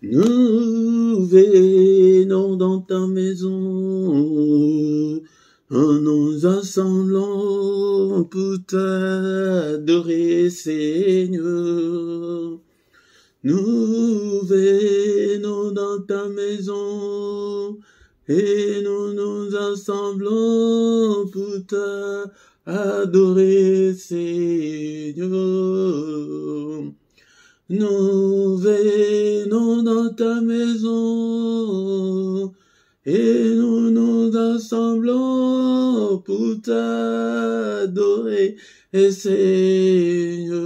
Nous venons dans ta maison, en nous assemblant pour t'adorer, Seigneur. Nous venons dans ta maison, et nous nous assemblons pour t'adorer, Seigneur. Nous venons dans ta maison, et nous nous assemblons pour t'adorer, Seigneur.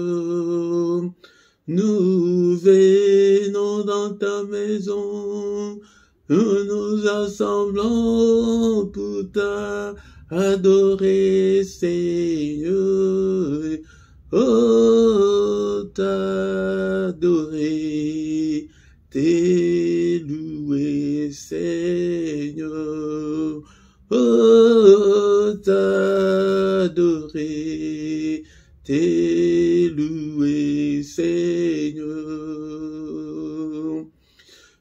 Nous venons dans ta maison, nous nous assemblons pour t'adorer, Seigneur. Oh, t'adorer, t'élouer, Seigneur. Oh, t'adorer, t'élouer, Seigneur.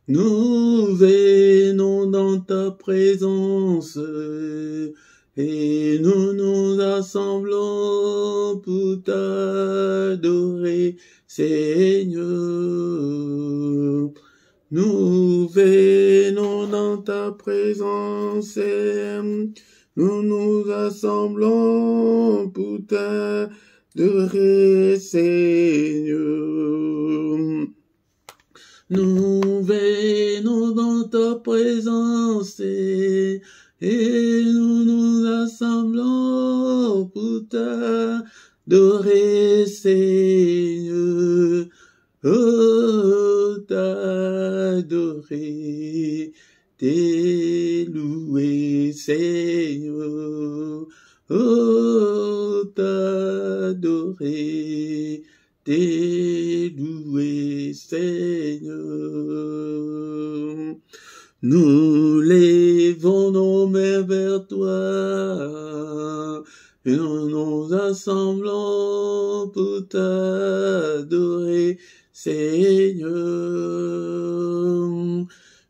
Nous venons dans ta présence, et nous nous assemblons pour t'adorer, Seigneur. Nous venons dans ta présence, et nous nous assemblons pour t'adorer, Seigneur. Nous venons dans ta présence, et nous nous assemblons pour t'adorer, Seigneur. Oh, t'adorer, t'élouer, Seigneur. Oh, t'adorer, t'élouer, Seigneur. Nous levons nos mains vers toi, et nous nous assemblons pour t'adorer, Seigneur.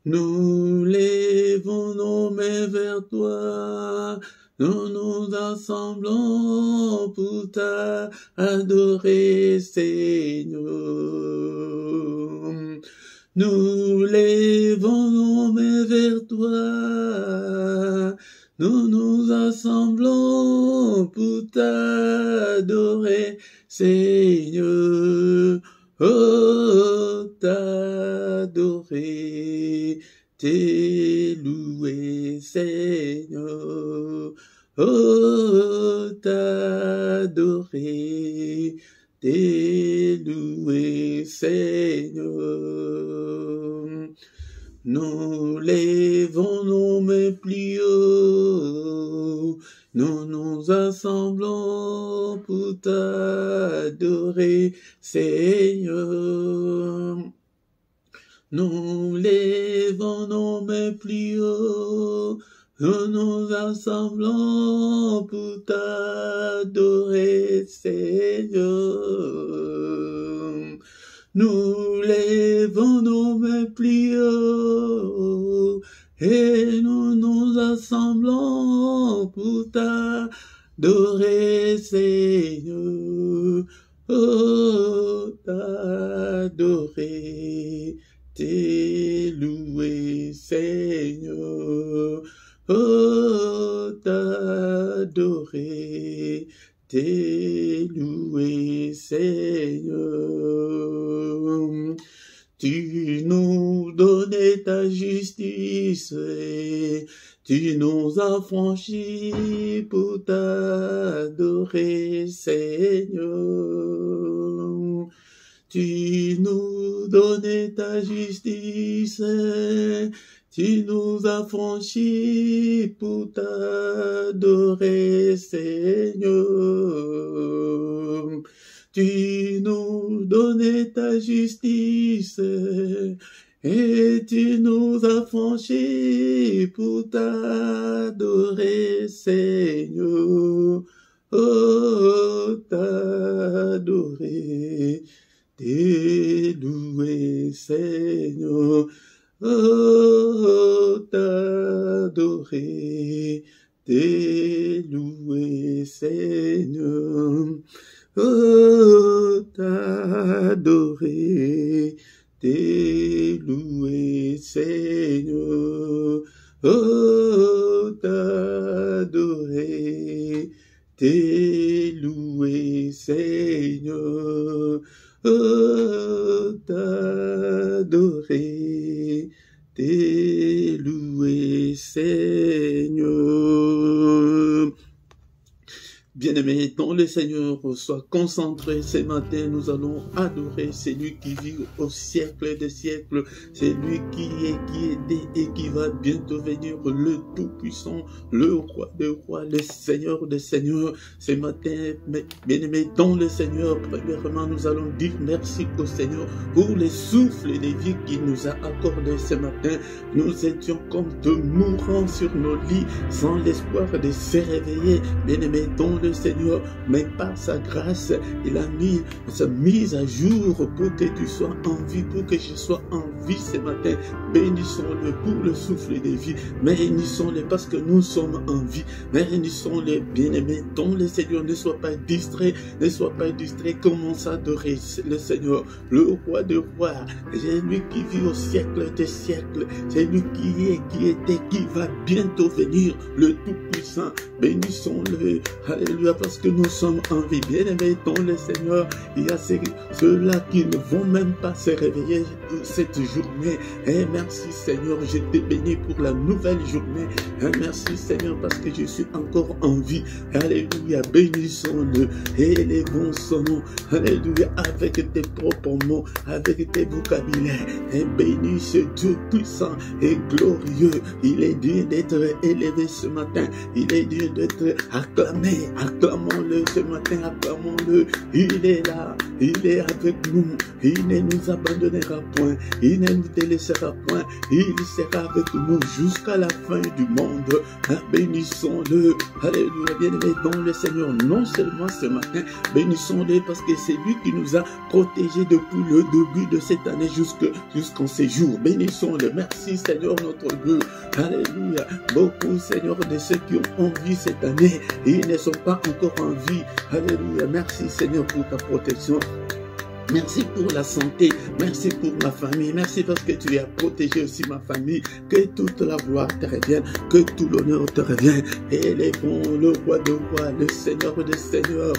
Nous levons nos mains vers toi, nous nous assemblons pour t'adorer, Seigneur. Nous levons nos mains vers toi, nous nous assemblons pour t'adorer, Seigneur. Oh, t'adorer, t'élouer, Seigneur. Oh, t'adorer, t'élouer, Seigneur. Nous levons nos mains plus haut, nous nous assemblons pour t'adorer, Seigneur. Nous levons nos mains plus haut, nous nous assemblons pour t'adorer, Seigneur. Nous levons nos mains plus haut, et nous nous assemblons pour t'adorer, Seigneur. Oh, t'adorer, t'élouer, Seigneur. Oh, t'adorer, t'élouer, Seigneur. Tu nous donnais ta justice, tu nous as franchis pour t'adorer, Seigneur. Tu nous donnais ta justice, tu nous as franchis pour t'adorer, Seigneur. Tu nous donnais ta justice, et tu nous as franchis pour t'adorer, Seigneur. Oh, t'adorer, t'élouer, Seigneur. Oh, t'adorer, t'élouer, Seigneur. Oh, t'adorer, t'élouer, Seigneur. Oh, t'adorer, t'élouer, Seigneur. Oh, t'adorer, t'élouer, Seigneur. Bien-aimés, dans le Seigneur, sois concentré ce matin, nous allons adorer celui qui vit au siècle des siècles, celui qui était et qui va bientôt venir, le Tout-Puissant, le Roi des rois, le Seigneur des seigneurs. Ce matin, bien-aimés, dans le Seigneur, premièrement, nous allons dire merci au Seigneur pour les souffles de vie qu'il nous a accordés ce matin. Nous étions comme de mourants sur nos lits, sans l'espoir de se réveiller, bien-aimés, dans le Seigneur, mais par sa grâce, il a mis sa mise à jour pour que tu sois en vie, pour que je sois en vie ce matin. Bénissons-le pour le souffle de vie, bénissons-le parce que nous sommes en vie, bénissons-le, bien-aimés, dont le Seigneur. Ne sois pas distrait, ne sois pas distrait, commence à adorer le Seigneur, le Roi des rois, c'est lui qui vit au siècle des siècles, c'est lui qui est, qui était, qui va bientôt venir, le Tout-Puissant. Bénissons-le, alléluia, parce que nous sommes en vie. Bien-aimés dans le Seigneur, il y a ceux-là qui ne vont même pas se réveiller cette journée. Et merci Seigneur, je te bénis pour la nouvelle journée. Et merci Seigneur, parce que je suis encore en vie. Alléluia, bénissons-le, élevons son nom. Alléluia, avec tes propres mots, avec tes vocabulaires. Et bénis ce Dieu puissant et glorieux. Il est digne d'être élevé ce matin. Il est digne d'être acclamé. Acclamons-le ce matin, acclamons-le. Il est là, il est avec nous. Il ne nous abandonnera point. Il ne nous délaissera point. Il sera avec nous jusqu'à la fin du monde. Bénissons-le. Alléluia, bien-aimé dans le Seigneur. Non seulement ce matin, bénissons-le parce que c'est lui qui nous a protégés depuis le début de cette année jusqu'en ces jours. Bénissons-le. Merci Seigneur notre Dieu. Alléluia. Beaucoup Seigneur de ceux qui ont envie cette année, ils ne sont pas encore en vie. Alléluia. Merci Seigneur pour ta protection. Merci pour la santé, merci pour ma famille, merci parce que tu as protégé aussi ma famille. Que toute la gloire te revienne, que tout l'honneur te revienne. Élevons le Roi de rois, le Seigneur des seigneurs.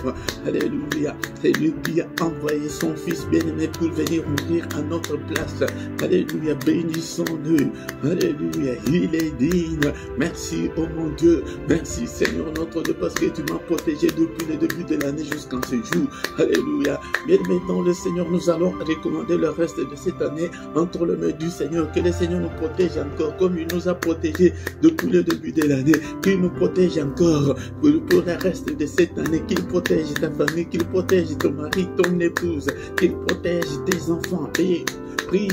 Alléluia. C'est lui qui a envoyé son Fils bien-aimé pour venir mourir à notre place. Alléluia. Bénissons-le. Alléluia. Il est digne. Merci, oh mon Dieu. Merci Seigneur notre Dieu parce que tu m'as protégé depuis le début de l'année jusqu'en ce jour. Alléluia. Bien-aimé dans le Seigneur, nous allons recommander le reste de cette année entre les mains du Seigneur. Que le Seigneur nous protège encore comme il nous a protégés depuis le début de l'année. Qu'il nous protège encore pour le reste de cette année. Qu'il protège ta famille, qu'il protège ton mari, ton épouse, qu'il protège tes enfants. Et prie,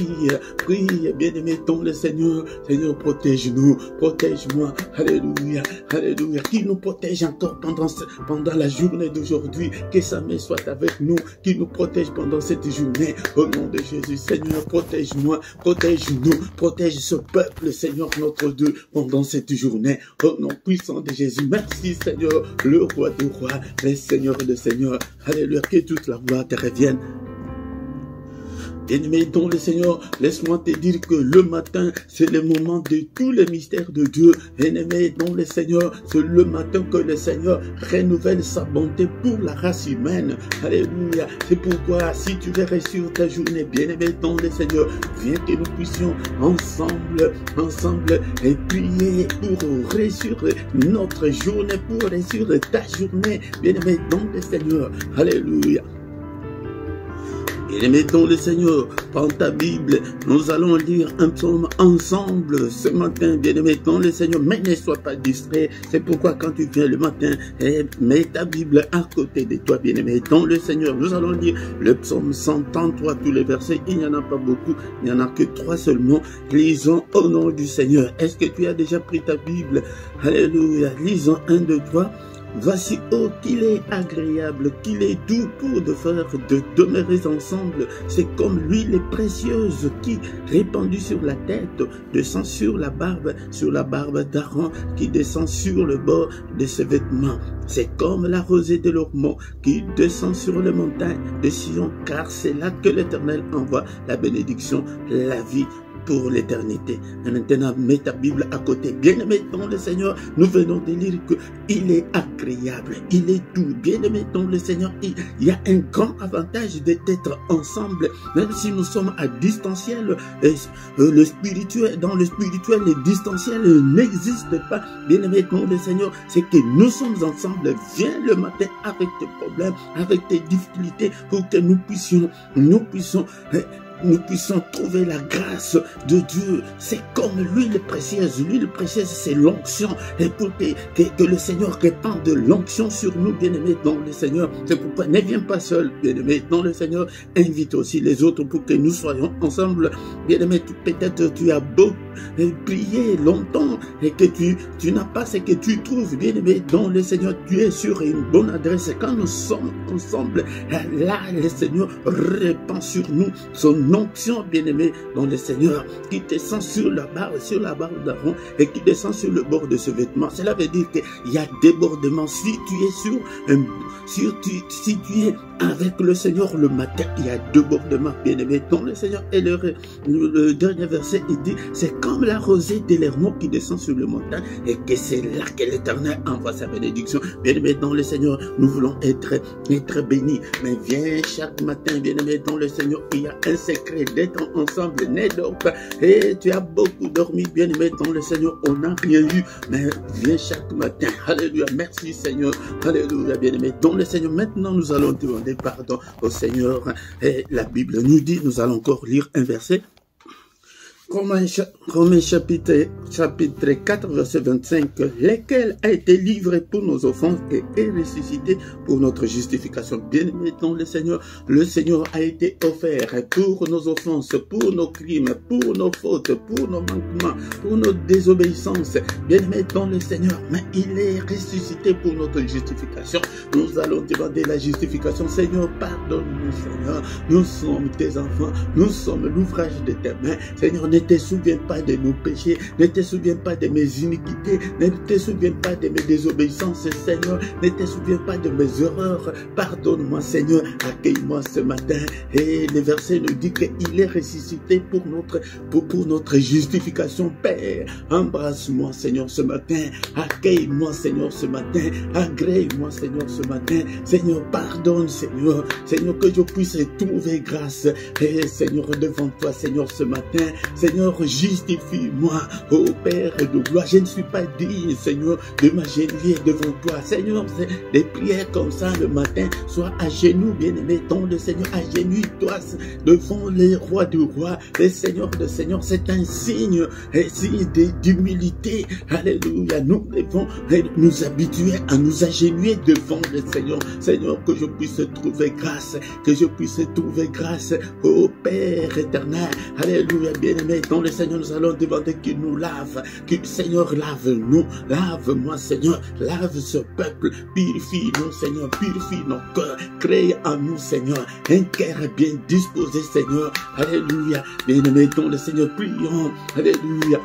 prie, bien-aimé dans le Seigneur. Seigneur, protège-nous, protège-moi. Alléluia, alléluia. Qu'il nous protège encore pendant la journée d'aujourd'hui. Que sa main soit avec nous, qu'il nous protège pendant cette journée. Au nom de Jésus, Seigneur, protège-moi, protège-nous, protège ce peuple, Seigneur, notre Dieu, pendant cette journée. Au nom puissant de Jésus, merci, Seigneur, le Roi des rois, le Seigneur des seigneurs. Alléluia, que toute la gloire te revienne. Bien-aimé dans le Seigneur, laisse-moi te dire que le matin, c'est le moment de tous les mystères de Dieu. Bien-aimé dans le Seigneur, c'est le matin que le Seigneur renouvelle sa bonté pour la race humaine. Alléluia. C'est pourquoi, si tu veux réussir ta journée, bien-aimé dans le Seigneur, viens que nous puissions ensemble, et prier pour réussir notre journée, pour réussir ta journée, bien-aimé dans le Seigneur. Alléluia. Bien-aimé dans le Seigneur, prends ta Bible, nous allons lire un psaume ensemble ce matin, bien-aimé dans le Seigneur, mais ne sois pas distrait. C'est pourquoi quand tu viens le matin, mets ta Bible à côté de toi, bien-aimé dans le Seigneur. Nous allons lire le psaume 133, tous les versets, il n'y en a pas beaucoup, il n'y en a que 3 seulement. Lisons au nom du Seigneur. Est-ce que tu as déjà pris ta Bible? Alléluia, lisons 1, 2, 3. Voici, oh, qu'il est agréable, qu'il est doux pour de demeurer ensemble. C'est comme l'huile précieuse qui, répandue sur la tête, descend sur la barbe d'Aaron, qui descend sur le bord de ses vêtements. C'est comme la rosée de l'Ormont qui descend sur les montagnes de Sion, car c'est là que l'Éternel envoie la bénédiction, la vie pour l'éternité. Et maintenant, mets ta Bible à côté. Bien-aimé dans le Seigneur, nous venons de lire qu'il est agréable, il est doux. Bien-aimé dans le Seigneur, il y a un grand avantage d'être ensemble, même si nous sommes à distanciel. Le spirituel, dans le spirituel, le distanciel n'existe pas. Bien-aimé dans le Seigneur, c'est que nous sommes ensemble. Viens le matin avec tes problèmes, avec tes difficultés, pour que nous puissions trouver la grâce de Dieu. C'est comme l'huile précieuse. L'huile précieuse, c'est l'onction. Et pour que le Seigneur répande de l'onction sur nous, bien-aimés dans le Seigneur. C'est pourquoi ne viens pas seul, bien-aimé dans le Seigneur. Invite aussi les autres pour que nous soyons ensemble. Bien-aimé, peut-être tu as beau prier longtemps et que tu n'as pas ce que tu trouves, bien-aimé dans le Seigneur. Tu es sur une bonne adresse. Et quand nous sommes ensemble, là, le Seigneur répand sur nous son onction, bien-aimé dans le Seigneur, qui descend sur la barbe d'Aaron et qui descend sur le bord de ce vêtement. Cela veut dire qu'il y a débordement. Si tu es avec le Seigneur le matin, il y a débordement, bien-aimé dans le Seigneur. Et le dernier verset, il dit, c'est comme la rosée de l'Hermon qui descend sur le montagne, et que c'est là que l'Éternel envoie sa bénédiction. Bien-aimé dans le Seigneur, nous voulons être bénis. Mais viens chaque matin, bien-aimé dans le Seigneur, il y a un secret d'être ensemble. Ne dors pas. Et tu as beaucoup dormi, bien-aimé dans le Seigneur, on n'a rien eu. Mais viens chaque matin. Alléluia. Merci Seigneur. Alléluia, bien-aimé dans le Seigneur. Maintenant, nous allons demander pardon au Seigneur. Et la Bible nous dit, nous allons encore lire un verset. Romains chapitre 4, verset 25, lequel a été livré pour nos offenses et est ressuscité pour notre justification. Bien-aimé dans le Seigneur a été offert pour nos offenses, pour nos crimes, pour nos fautes, pour nos manquements, pour nos désobéissances. Bien-aimé dans le Seigneur, mais il est ressuscité pour notre justification. Nous allons demander la justification. Seigneur, pardonne-nous, Seigneur. Nous sommes tes enfants, nous sommes l'ouvrage de tes mains. Seigneur, ne te souviens pas de nos péchés, ne te souviens pas de mes iniquités, ne te souviens pas de mes désobéissances, Seigneur, ne te souviens pas de mes erreurs. Pardonne-moi, Seigneur, accueille-moi ce matin. Et le verset nous dit qu'il est ressuscité pour notre justification. Père, embrasse-moi, Seigneur, ce matin. Accueille-moi, Seigneur, ce matin. Agrée-moi, Seigneur, ce matin. Seigneur, pardonne, Seigneur. Seigneur, que je puisse trouver grâce. Et Seigneur, devant toi, Seigneur, ce matin. Seigneur, justifie-moi, ô Père de gloire. Je ne suis pas digne, Seigneur, de m'agenouiller devant toi. Seigneur, des prières comme ça le matin, sois à genoux, bien-aimé, dans le Seigneur, agenouille-toi devant les rois du roi, les seigneurs de seigneurs. C'est un signe d'humilité. Alléluia. Nous devons nous habituer à nous agenouiller devant le Seigneur. Seigneur, que je puisse trouver grâce, que je puisse trouver grâce, ô Père éternel. Alléluia, bien-aimé, dans le Seigneur, nous allons demander qu'il nous lave, que Seigneur, lave-nous, lave-moi, Seigneur, lave ce peuple, purifie-nous, Seigneur, purifie nos cœurs, crée en nous, Seigneur, un cœur bien disposé, Seigneur. Alléluia, bien-aimé, dans le Seigneur, prions, alléluia.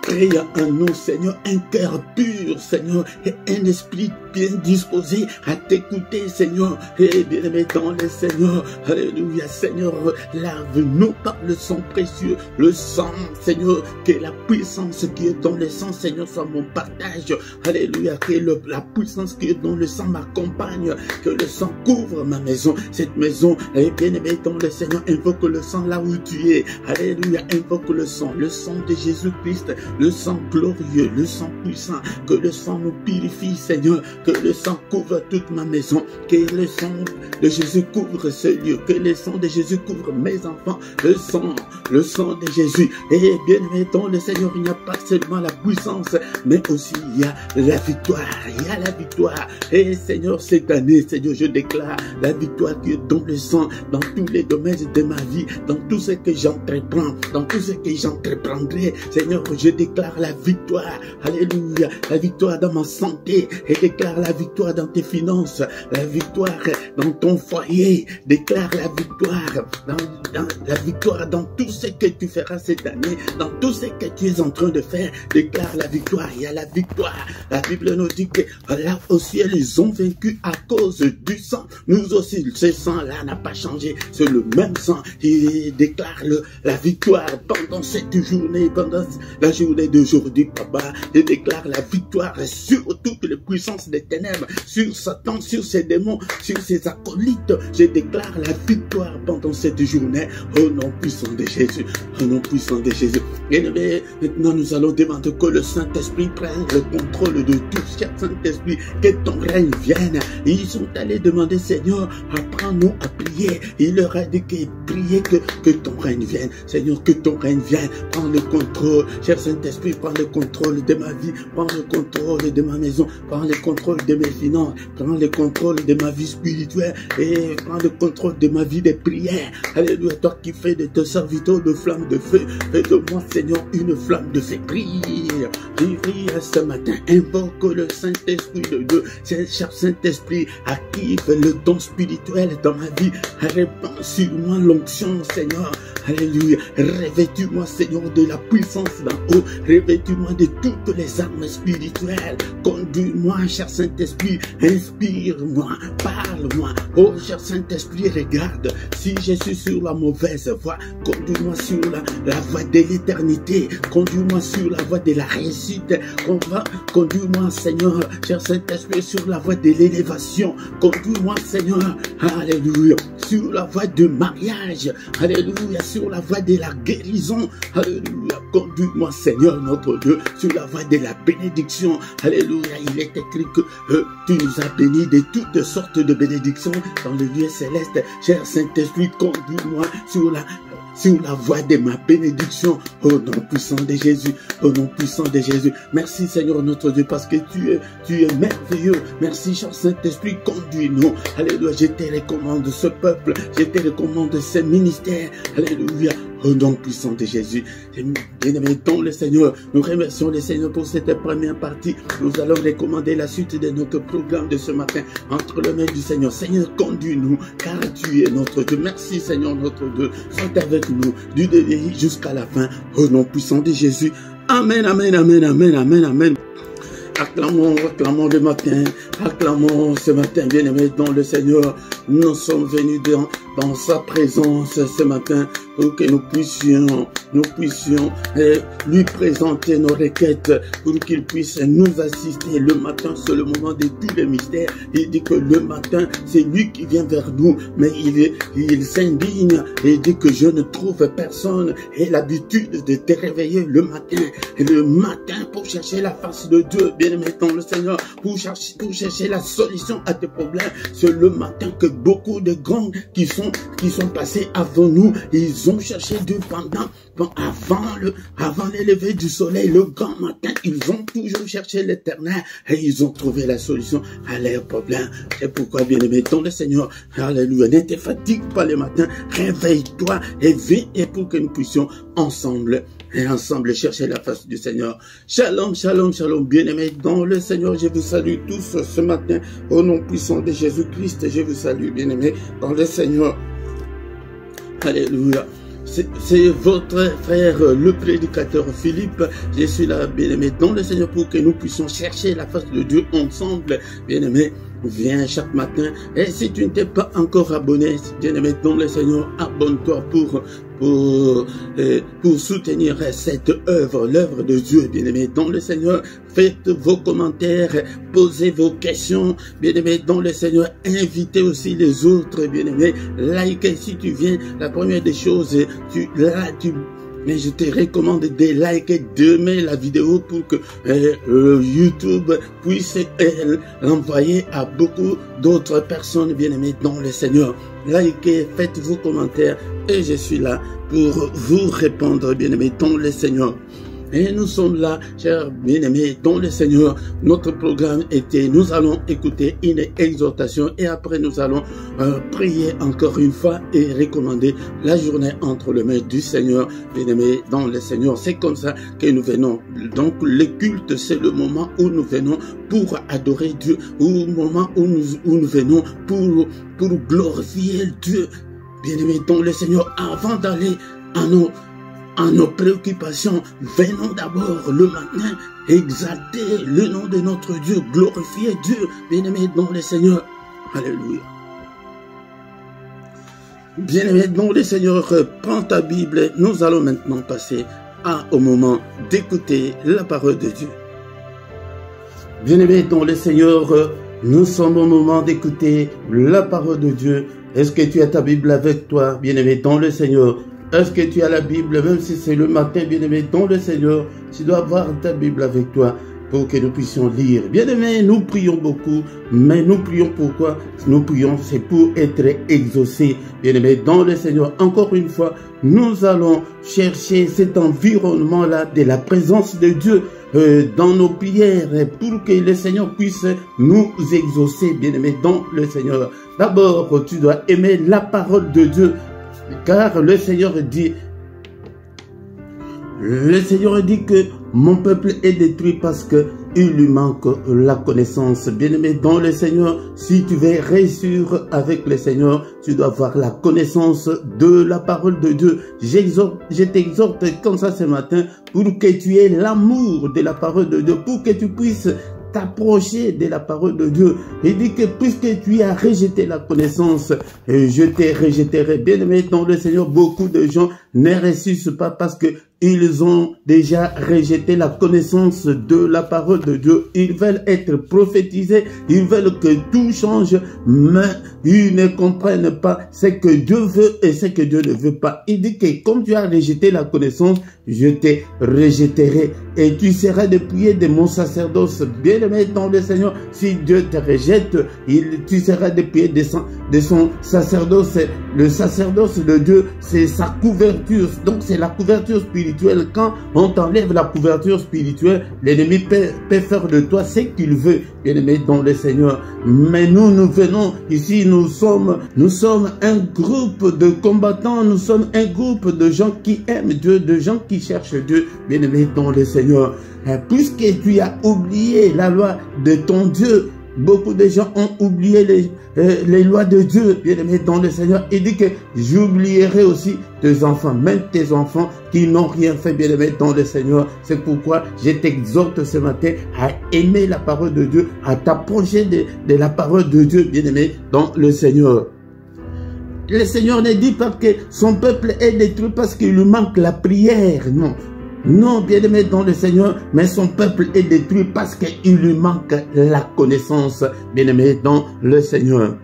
Crée en nous, Seigneur, un cœur pur, Seigneur, et un esprit bien disposé à t'écouter, Seigneur. Et bien-aimé dans le Seigneur, alléluia, Seigneur, lave-nous par le sang précieux, le sang, Seigneur, que la puissance qui est dans le sang, Seigneur, soit mon partage. Alléluia, que la puissance qui est dans le sang m'accompagne, que le sang couvre ma maison, cette maison. Et bien-aimé dans le Seigneur, invoque le sang là où tu es. Alléluia, invoque le sang de Jésus-Christ, le sang glorieux, le sang puissant, que le sang nous purifie, Seigneur, que le sang couvre toute ma maison, que le sang de Jésus couvre ce lieu, que le sang de Jésus couvre mes enfants, le sang de Jésus. Et bien aimé dans le Seigneur, il n'y a pas seulement la puissance, mais aussi il y a la victoire, Et Seigneur, cette année, Seigneur, je déclare la victoire qui est dans le sang, dans tous les domaines de ma vie, dans tout ce que j'entreprends, dans tout ce que j'entreprendrai. Seigneur, je déclare déclare la victoire. Alléluia. La victoire dans ma santé. Et déclare la victoire dans tes finances. La victoire dans ton foyer. Déclare la victoire la victoire dans tout ce que tu feras cette année. Dans tout ce que tu es en train de faire. Déclare la victoire. Il y a la victoire. La Bible nous dit que là au ciel, ils ont vaincu à cause du sang. Nous aussi, ce sang-là n'a pas changé. C'est le même sang. Il déclare la victoire pendant cette journée, pendant la journée d'aujourd'hui, papa. Il déclare la victoire sur toutes les puissances des ténèbres, sur Satan, sur ses démons, sur ses acolytes. Je déclare la victoire pendant cette journée. Au nom puissant de Jésus. Au nom puissant de Jésus. Et maintenant, nous allons demander que le Saint-Esprit prenne le contrôle de tout. Cher Saint-Esprit, que ton règne vienne. Ils sont allés demander, Seigneur, apprends-nous à prier. Il leur a dit que prier que ton règne vienne. Seigneur, que ton règne vienne. Prends le contrôle. Cher Saint-Esprit, prends le contrôle de ma vie. Prends le contrôle de ma maison. Prends le contrôle de mes finances. Prends le contrôle de ma vie spirituelle. Et prends le contrôle de ma vie de prière. Alléluia, toi qui fais de tes serviteurs de flammes de feu. Fais de moi, Seigneur, une flamme de feu. Prie. Prie ce matin. Invoque le Saint-Esprit de Dieu. Cher Saint-Esprit, active le don spirituel dans ma vie. Répands sur moi l'onction, Seigneur. Alléluia. Revêtis-moi, Seigneur, de la puissance d'en haut. Revêtis-moi de toutes les armes spirituelles. Conduis-moi, cher Saint-Esprit. Inspire-moi. Parle-moi. Oh, cher Saint-Esprit, regarde. Si je suis sur la mauvaise voie, conduis-moi sur la voie de l'éternité. Conduis-moi sur la voie de la réussite. Conduis-moi, Seigneur, cher Saint-Esprit, sur la voie de l'élévation. Conduis-moi, Seigneur, alléluia, sur la voie de mariage. Alléluia, sur la voie de la guérison. Alléluia, conduis-moi, Seigneur, notre Dieu, sur la voie de la bénédiction. Alléluia, il est écrit que tu nous as bénis de toutes sortes de bénédictions dans le lieu céleste. Cher Saint-Esprit, conduis-moi sur la voie de ma bénédiction, au nom puissant de Jésus, au nom puissant de Jésus. Merci Seigneur notre Dieu, parce que tu es merveilleux. Merci cher Saint-Esprit, conduis-nous. Alléluia, je te recommande ce peuple, je te recommande ce ministère. Alléluia, au nom puissant de Jésus. Bien-aimés dans le Seigneur, nous remercions le Seigneur pour cette première partie. Nous allons recommander la suite de notre programme de ce matin entre les mains du Seigneur. Seigneur, conduis-nous, car tu es notre Dieu. Merci Seigneur notre Dieu. Sois avec nous du début jusqu'à la fin, au nom puissant de Jésus. Amen, amen, amen, amen, amen, amen. Acclamons, acclamons le matin, acclamons ce matin, bien-aimés dans le Seigneur. Nous sommes venus dans sa présence ce matin pour que nous puissions lui présenter nos requêtes, pour qu'il puisse nous assister. Le matin, c'est le moment de tous les mystères. Il dit que le matin, c'est lui qui vient vers nous, mais il s'indigne et dit que je ne trouve personne. Et l'habitude de te réveiller le matin pour chercher la face de Dieu, bien-aimé dans le Seigneur, pour chercher la solution à tes problèmes. C'est le matin que beaucoup de grands qui sont passés avant nous, ils ont cherché Dieu avant le lever du soleil, le grand matin, ils ont toujours cherché l'Éternel et ils ont trouvé la solution à leurs problèmes. C'est pourquoi, bien-aimé dans le Seigneur, alléluia, ne te fatigue pas le matin, réveille-toi et viens, et pour que nous puissions ensemble chercher la face du Seigneur. Shalom, shalom, shalom, bien-aimés dans le Seigneur, je vous salue tous ce matin au nom puissant de Jésus-Christ. Je vous salue, bien-aimés dans le Seigneur. Alléluia. C'est votre frère, le prédicateur Philippe. Je suis là, bien-aimé dans le Seigneur, pour que nous puissions chercher la face de Dieu ensemble. Bien-aimé, viens chaque matin. Et si tu ne t'es pas encore abonné, bien-aimé dans le Seigneur, abonne-toi pour soutenir cette œuvre, l'œuvre de Dieu, bien-aimé dans le Seigneur. Faites vos commentaires, posez vos questions, bien-aimé dans le Seigneur. Invitez aussi les autres, bien-aimé. Likez si tu viens. La première des choses, mais je te recommande de liker, d'aimer la vidéo pour que YouTube puisse l'envoyer à beaucoup d'autres personnes, bien-aimées dans le Seigneur. Likez, faites vos commentaires et je suis là pour vous répondre, bien-aimés dans le Seigneur. Et nous sommes là, chers bien-aimés, dans le Seigneur. Notre programme était, nous allons écouter une exhortation et après nous allons prier encore une fois et recommander la journée entre les mains du Seigneur. Bien-aimés, dans le Seigneur, c'est comme ça que nous venons. Donc le culte, c'est le moment où nous venons pour adorer Dieu, ou le moment où nous venons pour glorifier Dieu. Bien-aimés, dans le Seigneur, avant d'aller à nos préoccupations, venons d'abord le matin exalter le nom de notre Dieu, glorifier Dieu, bien-aimé dans le Seigneur. Alléluia. Bien-aimé dans le Seigneur, prends ta Bible, nous allons maintenant passer au moment d'écouter la parole de Dieu. Bien-aimé dans le Seigneur, nous sommes au moment d'écouter la parole de Dieu. Est-ce que tu as ta Bible avec toi, bien-aimé dans le Seigneur? Est-ce que tu as la Bible, même si c'est le matin, bien-aimé, dans le Seigneur, tu dois avoir ta Bible avec toi pour que nous puissions lire. Bien-aimé, nous prions beaucoup, mais nous prions pourquoi? Nous prions, c'est pour être exaucés. Bien-aimé, dans le Seigneur, encore une fois, nous allons chercher cet environnement-là de la présence de Dieu dans nos prières pour que le Seigneur puisse nous exaucer, bien-aimé, dans le Seigneur. D'abord, tu dois aimer la parole de Dieu. Car le Seigneur dit que mon peuple est détruit parce qu'il lui manque la connaissance. Bien-aimé dans le Seigneur, si tu veux réussir avec le Seigneur, tu dois avoir la connaissance de la parole de Dieu. Je t'exhorte comme ça ce matin pour que tu aies l'amour de la parole de Dieu, pour que tu puisses t'approcher de la parole de Dieu. Il dit que puisque tu as rejeté la connaissance, je te rejetterai. Bien-aimé dans le Seigneur, beaucoup de gens ne ressuscitent pas parce que ils ont déjà rejeté la connaissance de la parole de Dieu. Ils veulent être prophétisés, ils veulent que tout change, mais ils ne comprennent pas ce que Dieu veut et ce que Dieu ne veut pas. Il dit que comme tu as rejeté la connaissance, je te rejetterai et tu seras dépouillé de mon sacerdoce. Bien-aimé dans le Seigneur, si Dieu te rejette, tu seras dépouillé de son sacerdoce. Le sacerdoce de Dieu, c'est sa couverture. Donc c'est la couverture spirituelle. Quand on t'enlève la couverture spirituelle, l'ennemi peut faire de toi ce qu'il veut, bien-aimé dans le Seigneur. Mais nous venons ici, nous sommes un groupe de combattants, nous sommes un groupe de gens qui aiment Dieu, de gens qui cherchent Dieu, bien-aimé dans le Seigneur. Puisque tu as oublié la loi de ton Dieu, beaucoup de gens ont oublié les lois de Dieu, bien-aimé dans le Seigneur. Il dit que j'oublierai aussi tes enfants, même tes enfants qui n'ont rien fait, bien-aimé dans le Seigneur. C'est pourquoi je t'exhorte ce matin à aimer la parole de Dieu, à t'approcher de la parole de Dieu, bien-aimé dans le Seigneur. Le Seigneur ne dit pas que son peuple est détruit parce qu'il lui manque la prière, non. Non, bien-aimé dans le Seigneur, mais son peuple est détruit parce qu'il lui manque la connaissance, bien-aimé dans le Seigneur.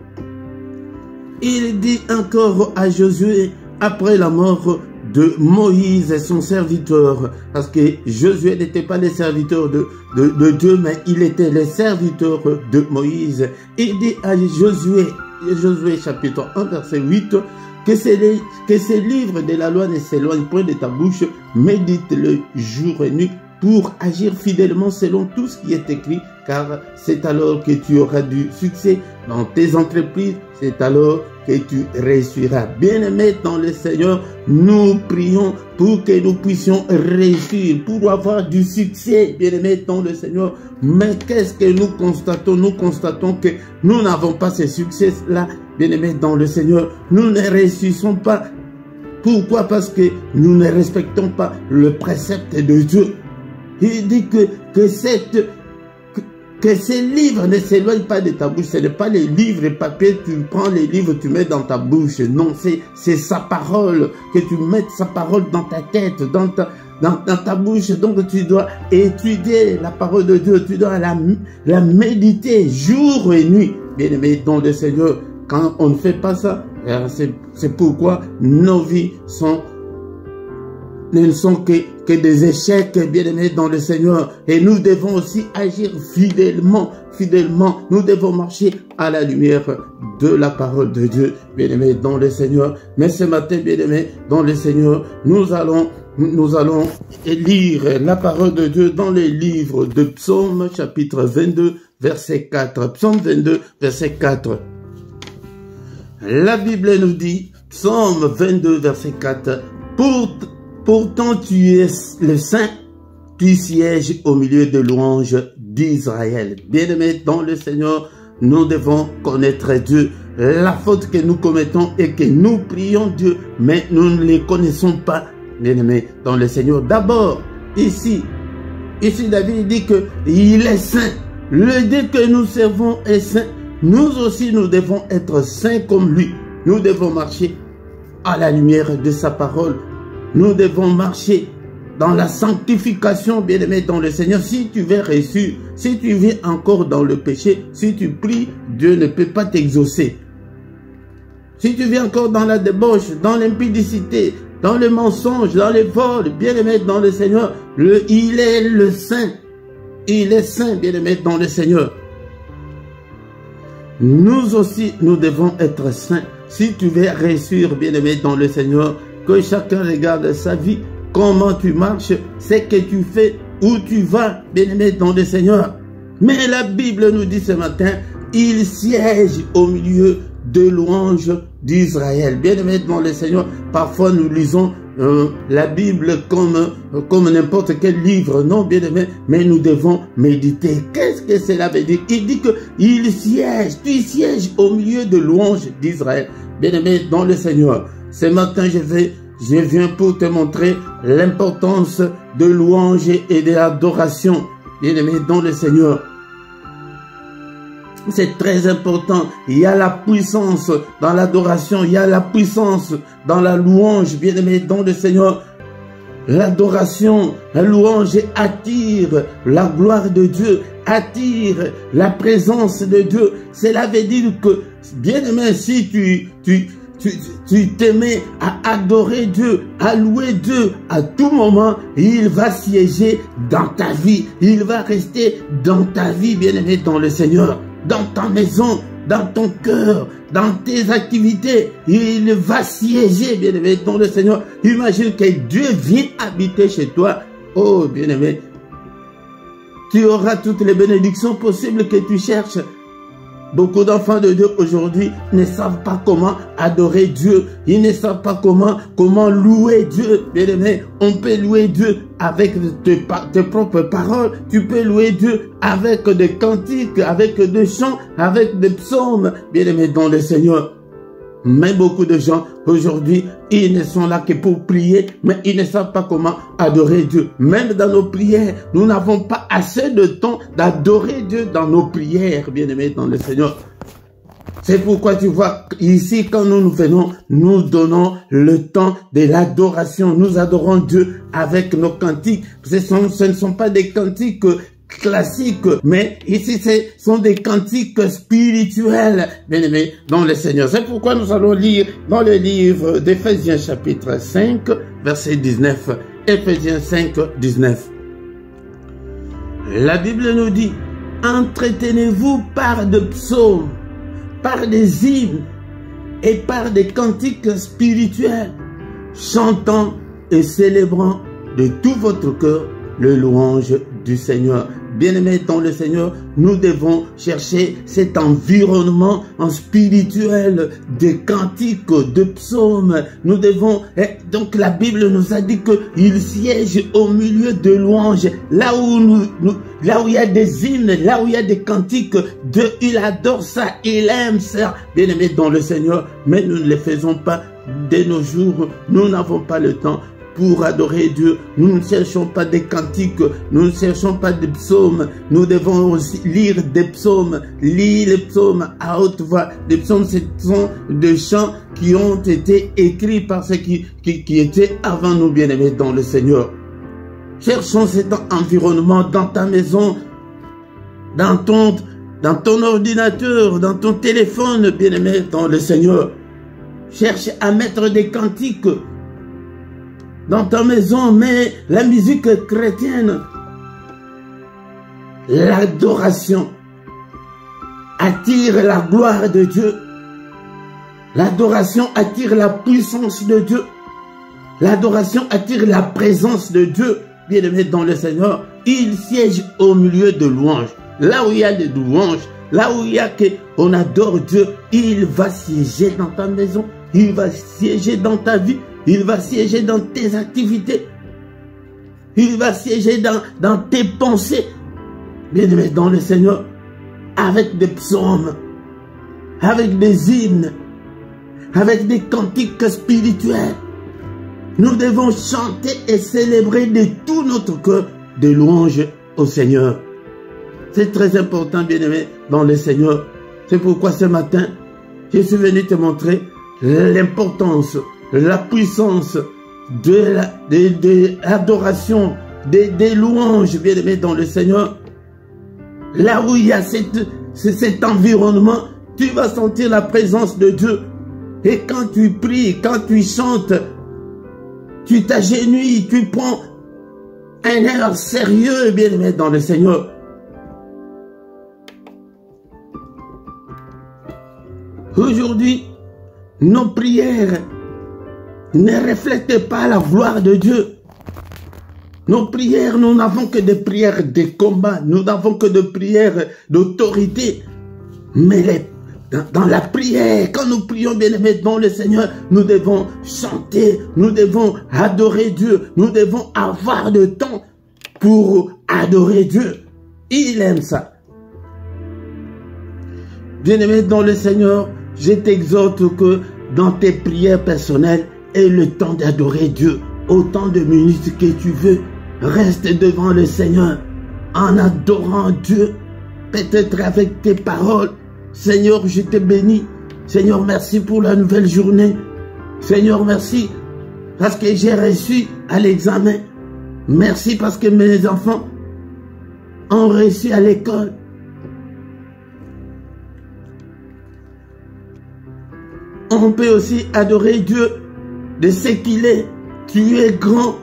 Il dit encore à Josué, après la mort de Moïse, son serviteur, parce que Josué n'était pas le serviteur de Dieu, mais il était le serviteur de Moïse. Il dit à Josué chapitre 1, verset 8, que ces livres de la loi ne s'éloignent point de ta bouche, médite-le jour et nuit pour agir fidèlement selon tout ce qui est écrit, car c'est alors que tu auras du succès dans tes entreprises, c'est alors que tu réussiras. Bien-aimés dans le Seigneur, nous prions pour que nous puissions réussir, pour avoir du succès, bien-aimés dans le Seigneur. Mais qu'est-ce que nous constatons? Nous constatons que nous n'avons pas ce succès-là, bien-aimés dans le Seigneur. Nous ne réussissons pas. Pourquoi? Parce que nous ne respectons pas le précepte de Dieu. Il dit que ces livres ne s'éloignent pas de ta bouche. Ce n'est pas les livres et papier, tu prends les livres, tu mets dans ta bouche. Non, c'est sa parole, que tu mettes sa parole dans ta tête, dans ta bouche. Donc tu dois étudier la parole de Dieu, tu dois la méditer jour et nuit. Bien-aimé dans le Seigneur, quand on ne fait pas ça, c'est pourquoi nos vies ne sont que des échecs, bien-aimés dans le Seigneur. Et nous devons aussi agir fidèlement. Nous devons marcher à la lumière de la parole de Dieu, bien-aimés dans le Seigneur. Mais ce matin, bien-aimés dans le Seigneur, nous allons nous allons lire la parole de Dieu dans les livres de Psaume, chapitre 22, verset 4. Psaume 22, verset 4. La Bible nous dit, Psaume 22, verset 4, « Pourtant tu es le Saint, tu sièges au milieu de louanges d'Israël. » Bien-aimés dans le Seigneur, nous devons connaître Dieu. La faute que nous commettons est que nous prions Dieu, mais nous ne les connaissons pas. Bien-aimés dans le Seigneur. D'abord, ici David dit qu'il est saint. Le Dieu que nous servons est saint. Nous aussi, nous devons être saints comme lui. Nous devons marcher à la lumière de sa parole. Nous devons marcher dans la sanctification, bien-aimés dans le Seigneur. Si tu veux réussir, si tu vis encore dans le péché, si tu pries, Dieu ne peut pas t'exaucer. Si tu vis encore dans la débauche, dans l'impudicité, dans le mensonge, dans les vols, bien-aimés dans le Seigneur, il est le saint. Il est saint, bien-aimés dans le Seigneur. Nous aussi, nous devons être saints. Si tu veux réussir, bien-aimés dans le Seigneur, que chacun regarde sa vie, comment tu marches, ce que tu fais, où tu vas, bien-aimés dans le Seigneur. Mais la Bible nous dit ce matin, il siège au milieu de louanges d'Israël. Bien-aimés dans le Seigneur, parfois nous lisons la Bible comme n'importe quel livre, non bien-aimés, mais nous devons méditer. Qu'est-ce que cela veut dire? Il dit que il siège, tu sièges au milieu de louanges d'Israël. Bien-aimés dans le Seigneur, ce matin je viens pour te montrer l'importance de louange et de l'adoration. Bien-aimés dans le Seigneur, c'est très important. Il y a la puissance dans l'adoration. Il y a la puissance dans la louange. Bien-aimés dans le Seigneur, l'adoration, la louange attire la gloire de Dieu, attire la présence de Dieu. Cela veut dire que, bien-aimé, si tu t'aimais à adorer Dieu, à louer Dieu à tout moment, il va siéger dans ta vie. Il va rester dans ta vie, bien-aimé dans le Seigneur. Dans ta maison, dans ton cœur, dans tes activités, il va siéger, bien-aimé, dans le Seigneur. Imagine que Dieu vient habiter chez toi. Oh, bien-aimé, tu auras toutes les bénédictions possibles que tu cherches. Beaucoup d'enfants de Dieu aujourd'hui ne savent pas comment adorer Dieu. Ils ne savent pas comment louer Dieu. Bien-aimé, on peut louer Dieu avec tes propres paroles. Tu peux louer Dieu avec des cantiques, avec des chants, avec des psaumes. Bien-aimé dans le Seigneur. Mais beaucoup de gens aujourd'hui, ils ne sont là que pour prier, mais ils ne savent pas comment adorer Dieu. Même dans nos prières, nous n'avons pas assez de temps d'adorer Dieu dans nos prières, bien-aimés dans le Seigneur. C'est pourquoi tu vois, ici, quand nous venons, nous donnons le temps de l'adoration. Nous adorons Dieu avec nos cantiques. Ce ne sont pas des cantiques classiques, mais ici ce sont des cantiques spirituels, bien-aimés dans le Seigneur. C'est pourquoi nous allons lire dans le livre d'Éphésiens chapitre 5, verset 19. Éphésiens 5, 19. La Bible nous dit, entretenez-vous par des psaumes, par des hymnes et par des cantiques spirituels, chantant et célébrant de tout votre cœur le louange du Seigneur. Bien-aimés dans le Seigneur, nous devons chercher cet environnement spirituel de cantiques, de psaumes. Nous devons, donc la Bible nous a dit qu'il siège au milieu de louanges, là où là où il y a des hymnes, là où il y a des cantiques, il adore ça, il aime ça. Bien-aimés dans le Seigneur, mais nous ne le faisons pas de nos jours, nous n'avons pas le temps pour adorer Dieu. Nous ne cherchons pas des cantiques, nous ne cherchons pas des psaumes. Nous devons aussi lire des psaumes, lire les psaumes à haute voix. Les psaumes, ce sont des chants qui ont été écrits par ceux qui étaient avant nous, bien-aimés dans le Seigneur. Cherchons cet environnement dans ta maison, dans ton ordinateur, dans ton téléphone, bien-aimé dans le Seigneur. Cherche à mettre des cantiques dans ta maison, mais la musique chrétienne, l'adoration attire la gloire de Dieu. L'adoration attire la puissance de Dieu. L'adoration attire la présence de Dieu, bien-aimé dans le Seigneur. Il siège au milieu de louanges. Là où il y a des louanges, là où il y a qu'on adore Dieu, il va siéger dans ta maison, il va siéger dans ta vie, il va siéger dans tes activités, il va siéger dans tes pensées. Bien-aimé dans le Seigneur, avec des psaumes, avec des hymnes, avec des cantiques spirituels, nous devons chanter et célébrer de tout notre cœur des louanges au Seigneur. C'est très important, bien-aimé, dans le Seigneur. C'est pourquoi ce matin, je suis venu te montrer l'importance, la puissance de l'adoration, des louanges, bien-aimé, dans le Seigneur. Là où il y a cet environnement, tu vas sentir la présence de Dieu. Et quand tu pries, quand tu chantes, tu t'agenouilles, tu prends un air sérieux, bien-aimé, dans le Seigneur. Aujourd'hui, nos prières ne reflètent pas la gloire de Dieu. Nos prières, nous n'avons que des prières de combat, nous n'avons que des prières d'autorité. Mais dans la prière, quand nous prions, bien-aimés dans le Seigneur, nous devons chanter, nous devons adorer Dieu, nous devons avoir de temps pour adorer Dieu. Il aime ça. Bien-aimé dans le Seigneur, je t'exhorte que dans tes prières personnelles, aie le temps d'adorer Dieu. Autant de minutes que tu veux, reste devant le Seigneur en adorant Dieu, peut-être avec tes paroles. Seigneur, je te bénis. Seigneur, merci pour la nouvelle journée. Seigneur, merci parce que j'ai reçu à l'examen. Merci parce que mes enfants ont reçu à l'école. On peut aussi adorer Dieu de ce qu'il est. Tu es grand.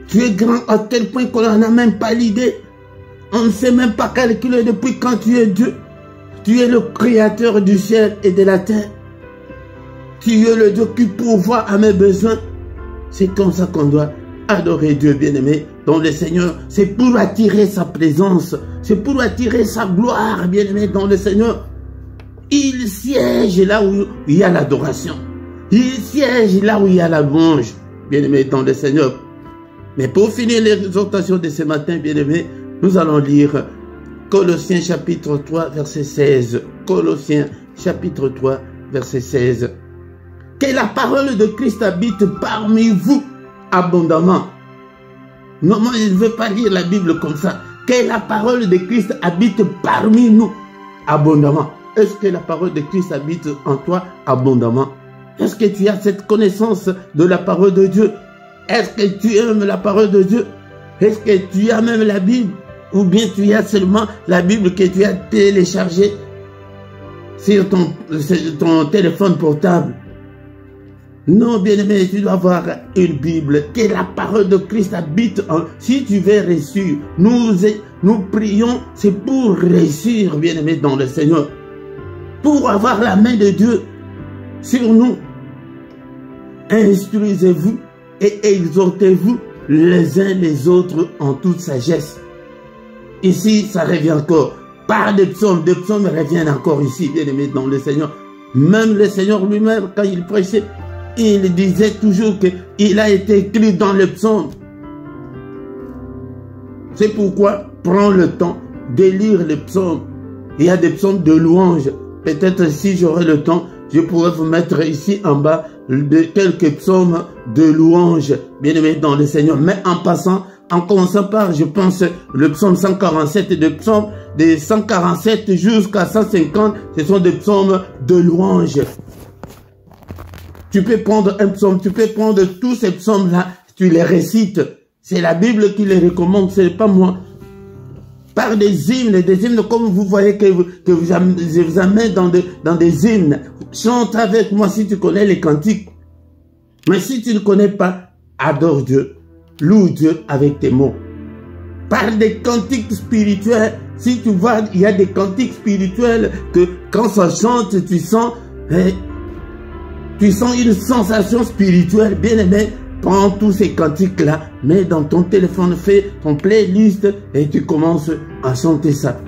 Tu es grand à tel point qu'on n'en a même pas l'idée. On ne sait même pas calculer depuis quand tu es Dieu. Tu es le créateur du ciel et de la terre. Tu es le Dieu qui pourvoit à mes besoins. C'est comme ça qu'on doit adorer Dieu, bien-aimé, dans le Seigneur. C'est pour attirer sa présence. C'est pour attirer sa gloire, bien-aimé, dans le Seigneur. Il siège là où il y a l'adoration. Il siège là où il y a la louange, bien-aimé, dans le Seigneur. Mais pour finir l'exhortation de ce matin, bien-aimé, nous allons lire Colossiens chapitre 3, verset 16. Colossiens chapitre 3, verset 16. Que la parole de Christ habite parmi vous abondamment. Non, moi je ne veux pas lire la Bible comme ça. Que la parole de Christ habite parmi nous abondamment. Est-ce que la parole de Christ habite en toi abondamment? Est-ce que tu as cette connaissance de la parole de Dieu? Est-ce que tu aimes la parole de Dieu? Est-ce que tu as même la Bible? Ou bien tu as seulement la Bible que tu as téléchargée sur ton téléphone portable? Non, bien-aimé, tu dois avoir une Bible. Que la parole de Christ habite en... Si tu veux réussir, nous prions, c'est pour réussir, bien-aimé, dans le Seigneur. Pour avoir la main de Dieu sur nous. Instruisez-vous et exhortez-vous les uns les autres en toute sagesse. Ici, ça revient encore. Par des psaumes reviennent encore ici, bien-aimé, dans le Seigneur. Même le Seigneur lui-même, quand il prêchait, il disait toujours qu'il a été écrit dans le psaume. C'est pourquoi, prends le temps de lire les psaumes. Il y a des psaumes de louange. Peut-être si j'aurai le temps, je pourrais vous mettre ici en bas de quelques psaumes de louange, bien-aimé dans le Seigneur. Mais en passant, en commençant par, je pense, le psaume 147 et le psaume de 147 jusqu'à 150, ce sont des psaumes de louange. Tu peux prendre un psaume, tu peux prendre tous ces psaumes-là, tu les récites. C'est la Bible qui les recommande, ce n'est pas moi. Par des hymnes comme vous voyez que je vous amène dans des hymnes. Chante avec moi si tu connais les cantiques. Mais si tu ne connais pas, adore Dieu. Loue Dieu avec tes mots. Par des cantiques spirituels, si tu vois, il y a des cantiques spirituels que quand ça chante, tu sens une sensation spirituelle, bien aimé. Prends tous ces cantiques-là, mets dans ton téléphone, fais ton playlist et tu commences à chanter ça.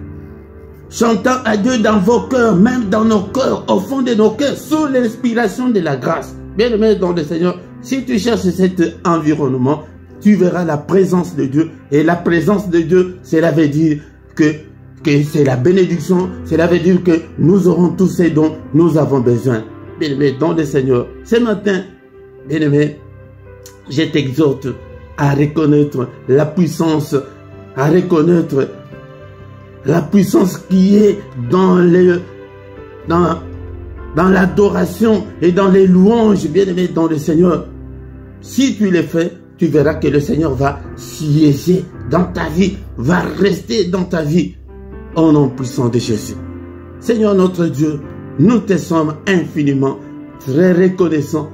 Chantant à Dieu dans vos cœurs, même dans nos cœurs, au fond de nos cœurs, sous l'inspiration de la grâce. Bien-aimé dans le Seigneur, si tu cherches cet environnement, tu verras la présence de Dieu. Et la présence de Dieu, cela veut dire que c'est la bénédiction, cela veut dire que nous aurons tous ces dons, nous avons besoin. Bien-aimé dans le Seigneur, ce matin, bien-aimé, je t'exhorte à reconnaître la puissance, à reconnaître la puissance qui est dans l'adoration et dans les louanges, bien-aimé dans le Seigneur. Si tu le fais, tu verras que le Seigneur va siéger dans ta vie, va rester dans ta vie, au nom puissant de Jésus. Seigneur notre Dieu, nous te sommes infiniment très reconnaissants,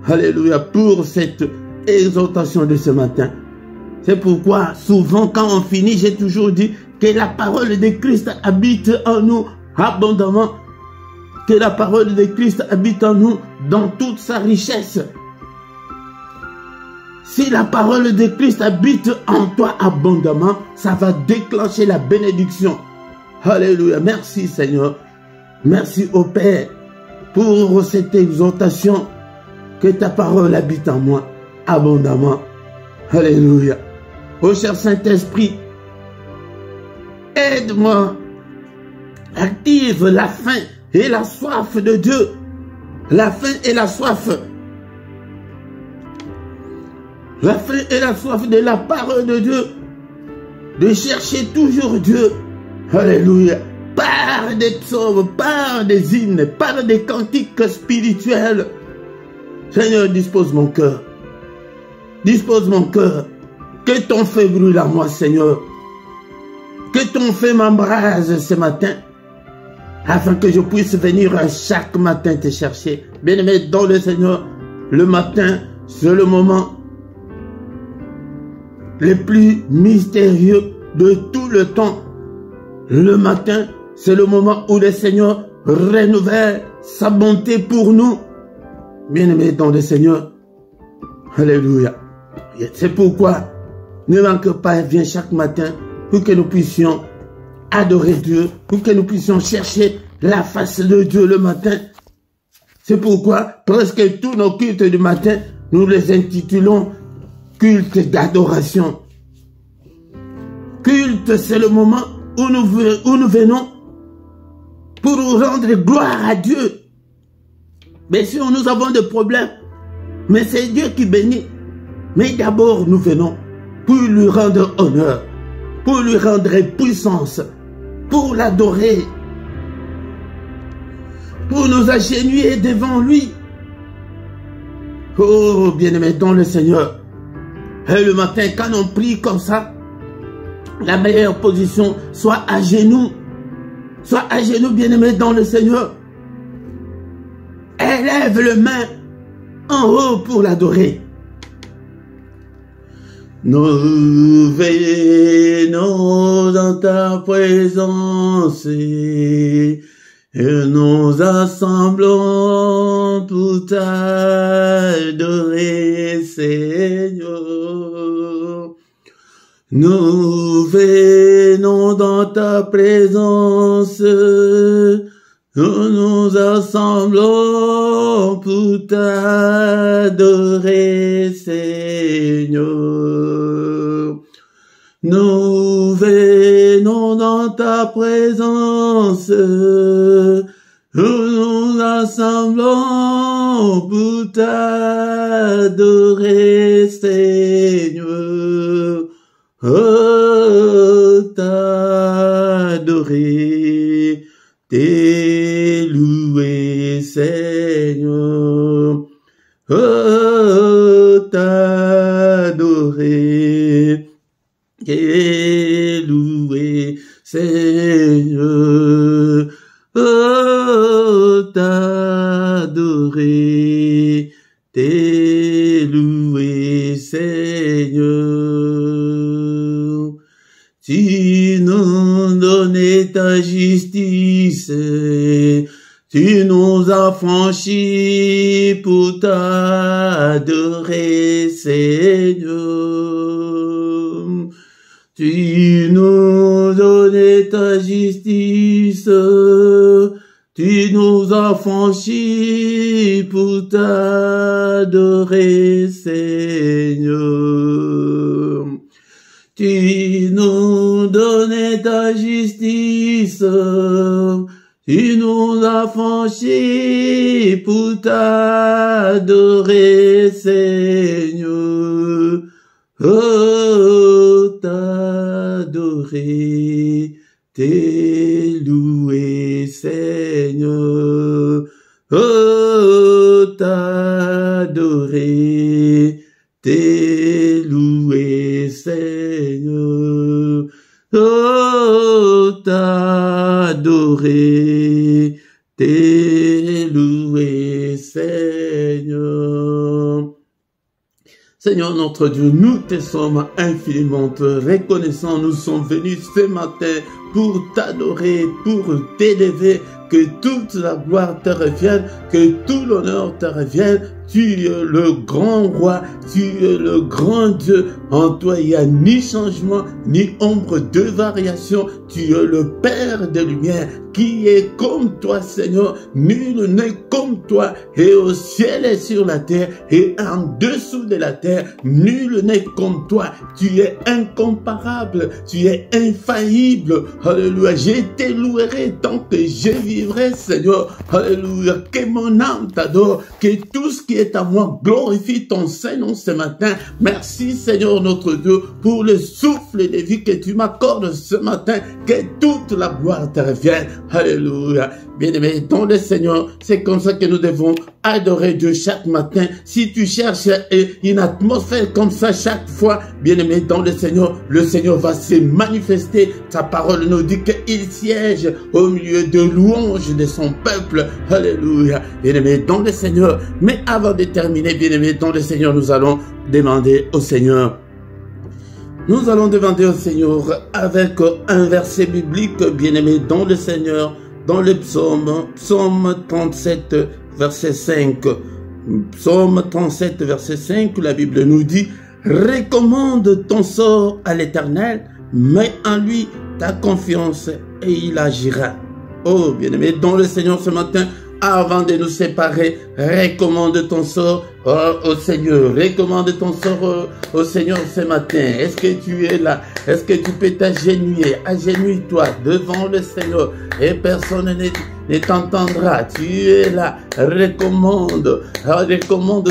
alléluia, pour cette exhortation de ce matin. C'est pourquoi souvent quand on finit, j'ai toujours dit que la parole de Christ habite en nous abondamment, que la parole de Christ habite en nous dans toute sa richesse. Si la parole de Christ habite en toi abondamment, ça va déclencher la bénédiction. Alléluia. Merci Seigneur. Merci au Père pour cette exhortation, que ta parole habite en moi abondamment. Alléluia. Ô cher Saint-Esprit, aide-moi. Active la faim et la soif de Dieu. La faim et la soif. La faim et la soif de la parole de Dieu. De chercher toujours Dieu. Alléluia. Par des psaumes, par des hymnes, par des cantiques spirituels. Seigneur, dispose mon cœur. Dispose mon cœur. Que ton feu brûle en moi, Seigneur. Que ton feu m'embrase ce matin. Afin que je puisse venir chaque matin te chercher. Bien-aimé dans le Seigneur, le matin, c'est le moment le plus mystérieux de tout le temps. Le matin, c'est le moment où le Seigneur renouvelle sa bonté pour nous. Bien-aimés dans le Seigneur, alléluia. C'est pourquoi ne manque pas, viens chaque matin pour que nous puissions adorer Dieu, pour que nous puissions chercher la face de Dieu le matin. C'est pourquoi presque tous nos cultes du matin, nous les intitulons culte d'adoration. Culte, c'est le moment où nous venons pour rendre gloire à Dieu. Bien sûr, nous avons des problèmes, mais c'est Dieu qui bénit. Mais d'abord, nous venons pour lui rendre honneur, pour lui rendre puissance, pour l'adorer, pour nous agenouiller devant lui. Oh, bien-aimé dans le Seigneur. Et le matin, quand on prie comme ça, la meilleure position, soit à genoux, bien-aimé dans le Seigneur. Élève le main en haut pour l'adorer. Nous venons dans ta présence et nous assemblons pour t'adorer, Seigneur. Nous venons dans ta présence, nous nous assemblons pour t'adorer, Seigneur. Nous venons dans ta présence, nous nous assemblons pour t'adorer, Seigneur. Oh, t'adorer, t'élouer, Seigneur. Oh, t'adorer, t'élouer, Seigneur. Oh, t'adorer, t'élouer, Seigneur. Tu nous donnais ta justice, Tu nous as franchis pour t'adorer, Seigneur. Tu nous donnais ta justice. Tu nous as franchis pour t'adorer, Seigneur. Tu nous donnais ta justice. Tu nous as franchis pour t'adorer, Seigneur. Oh, t'adorer, t'es loué, Seigneur. Oh, t'adorer, t'es loué, Seigneur. Oh, t'adorer, t'es loué, Seigneur. Seigneur notre Dieu, nous te sommes infiniment reconnaissants. Nous sommes venus ce matin pour t'adorer, pour t'élever, que toute la gloire te revienne, que tout l'honneur te revienne. Tu es le grand roi, tu es le grand Dieu. En toi, il n'y a ni changement, ni ombre de variation. Tu es le Père de lumière, qui est comme toi, Seigneur. Nul n'est comme toi, et au ciel et sur la terre, et en dessous de la terre, nul n'est comme toi. Tu es incomparable, tu es infaillible. Alléluia, je te louerai tant que je vivrai, Seigneur. Alléluia, que mon âme t'adore, que tout ce qui est à moi glorifie ton Saint-Nom ce matin. Merci, Seigneur notre Dieu, pour le souffle de vie que tu m'accordes ce matin, que toute la gloire te revienne. Alléluia. Bien-aimé, dans le Seigneur, c'est comme ça que nous devons adorer Dieu chaque matin. Si tu cherches une atmosphère comme ça chaque fois, bien-aimé, dans le Seigneur va se manifester. Sa parole nous dit qu'il siège au milieu de louanges de son peuple. Alléluia. Bien-aimé, dans le Seigneur. Mais avant de terminer, bien-aimé, dans le Seigneur, nous allons demander au Seigneur. Nous allons demander au Seigneur avec un verset biblique, bien-aimé, dans le Seigneur, dans le psaume 37, verset 5. Psaume 37, verset 5, la Bible nous dit, « Recommande ton sort à l'Éternel, mets en lui ta confiance et il agira. » Oh, bien-aimé, dans le Seigneur ce matin, avant de nous séparer, recommande ton sort au Seigneur. Recommande ton sort au Seigneur ce matin. Est-ce que tu es là? Est-ce que tu peux t'agenouiller? Agenouille-toi devant le Seigneur et personne ne t'entendra. Tu es là. Recommande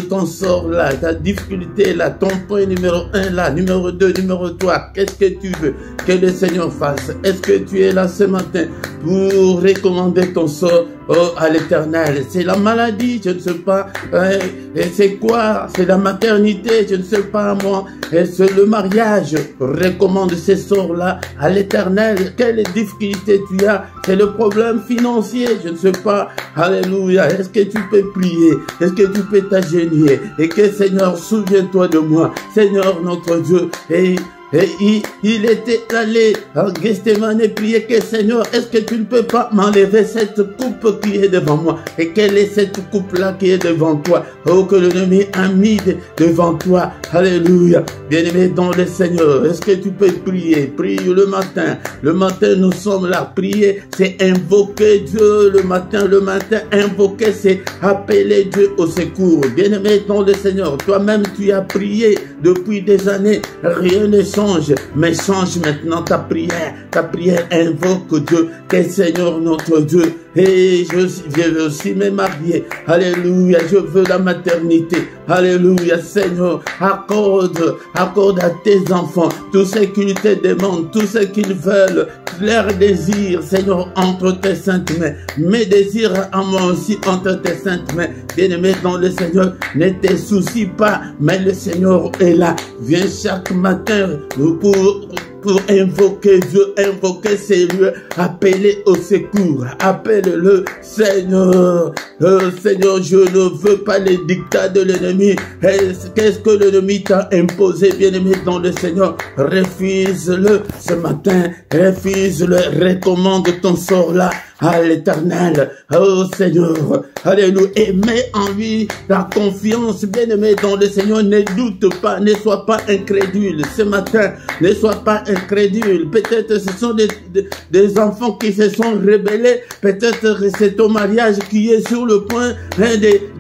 ton sort là, ta difficulté là, ton point numéro 1 là, numéro 2, numéro 3. Qu'est-ce que tu veux que le Seigneur fasse? Est-ce que tu es là ce matin pour recommander ton sort à l'Éternel? C'est la maladie, je ne sais pas. C'est quoi? C'est la maternité, je ne sais pas moi. C'est le mariage. Recommande ces sorts-là à l'Éternel. Quelle difficulté tu as? C'est le problème financier, je ne sais pas. Alléluia. Est-ce que tu peux prier? Est-ce que tu peux t'agenouiller? Et que Seigneur, souviens-toi de moi. Seigneur notre Dieu. Et il était allé en Gethsémane et prier que Seigneur, est-ce que tu ne peux pas m'enlever cette coupe qui est devant moi? Et quelle est cette coupe-là qui est devant toi? Oh, que l'ennemi a mis devant toi. Alléluia. Bien-aimé dans le Seigneur, est-ce que tu peux prier? Prie le matin. Le matin, nous sommes là. Prier, c'est invoquer Dieu le matin. Le matin, invoquer, c'est appeler Dieu au secours. Bien-aimé dans le Seigneur, toi-même, tu as prié depuis des années. Rien ne change, mais change maintenant ta prière. Ta prière invoque Dieu, que Seigneur notre Dieu. Et je veux aussi me marier. Alléluia, je veux la maternité. Alléluia, Seigneur, accorde à tes enfants tout ce qu'ils te demandent, tout ce qu'ils veulent, leurs désirs, Seigneur, entre tes saintes mains. Mes désirs à moi aussi entre tes saintes mains. Bien-aimé dans le Seigneur, ne te soucie pas, mais le Seigneur est là. Viens chaque matin pour invoquer Dieu, invoquer ses lieux, appeler au secours, appelle-le Seigneur. Seigneur, je ne veux pas les dictats de l'ennemi. Qu'est-ce que l'ennemi t'a imposé, bien-aimé dans le Seigneur? Refuse-le ce matin, refuse-le, recommande ton sort là à l'Éternel, oh Seigneur, alléluia, et mets en lui la confiance, bien-aimé dans le Seigneur, ne doute pas, ne sois pas incrédule, ce matin, ne sois pas incrédule, peut-être ce sont des enfants qui se sont rebellés, peut-être c'est ton mariage qui est sur le point